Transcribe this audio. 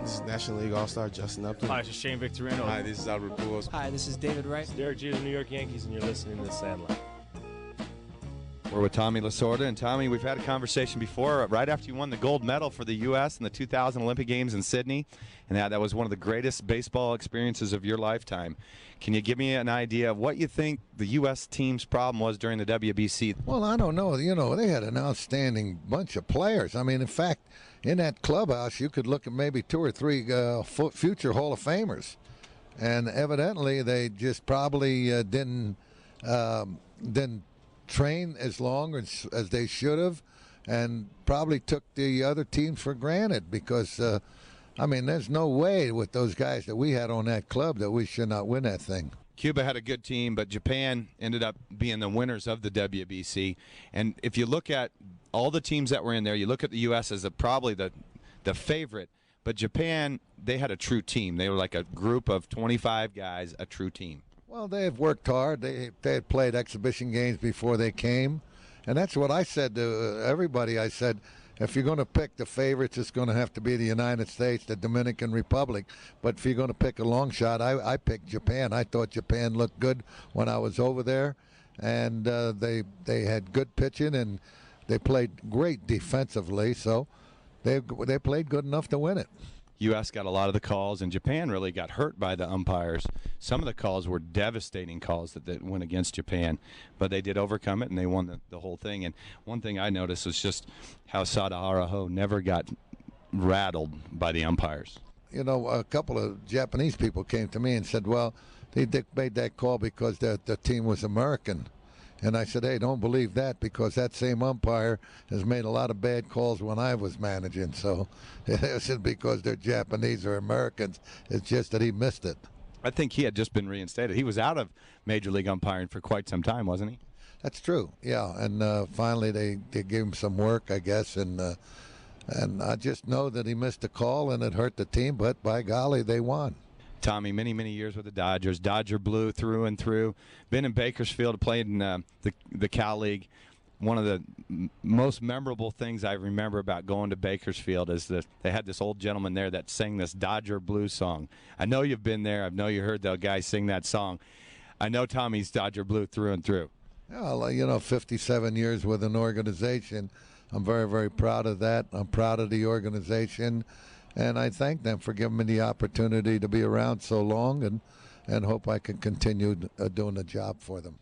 This is National League All-Star Justin Upton. Hi, this is Shane Victorino. Hi, this is Albert Pujols. Hi, this is David Wright. Derek Jeter, New York Yankees, and you're listening to Sandlot. We're with Tommy Lasorda. And Tommy, we've had a conversation before, right after you won the gold medal for the U.S. in the 2000 Olympic Games in Sydney, and that was one of the greatest baseball experiences of your lifetime. Can you give me an idea of what you think the U.S. team's problem was during the WBC? Well, I don't know. You know, they had an outstanding bunch of players. I mean, in fact, in that clubhouse, you could look at maybe 2 or 3 future Hall of Famers. And evidently, they just probably didn't train as long as they should have, and probably took the other teams for granted because, I mean, there's no way with those guys that we had on that club that we should not win that thing. Cuba had a good team, but Japan ended up being the winners of the WBC. And if you look at all the teams that were in there, you look at the U.S. as probably the favorite, but Japan, they had a true team. They were like a group of 25 guys, a true team. Well, they have worked hard. They had played exhibition games before they came. And that's what I said to everybody. I said, if you're going to pick the favorites, it's going to have to be the United States, the Dominican Republic. But if you're going to pick a long shot, I picked Japan. I thought Japan looked good when I was over there. And they had good pitching, and they played great defensively. So they played good enough to win it. U.S. got a lot of the calls, and Japan really got hurt by the umpires. Some of the calls were devastating calls that went against Japan, but they did overcome it, and they won the whole thing. And one thing I noticed was just how Sadahara never got rattled by the umpires. You know, a couple of Japanese people came to me and said, well, they made that call because the team was American. And I said, hey, don't believe that, because that same umpire has made a lot of bad calls when I was managing. So it isn't because they're Japanese or Americans. It's just that he missed it. I think he had just been reinstated. He was out of Major League umpiring for quite some time, wasn't he? That's true, yeah. And finally they gave him some work, I guess. And I just know that he missed a call and it hurt the team, but by golly, they won. Tommy, many, many years with the Dodgers. Dodger blue through and through. Been in Bakersfield, played in the Cal League. One of the most memorable things I remember about going to Bakersfield is that they had this old gentleman there that sang this Dodger blue song. I know you've been there. I know you heard the guy sing that song. I know Tommy's Dodger blue through and through. Well, you know, 57 years with an organization. I'm very, very proud of that. I'm proud of the organization. And I thank them for giving me the opportunity to be around so long, and hope I can continue doing the job for them.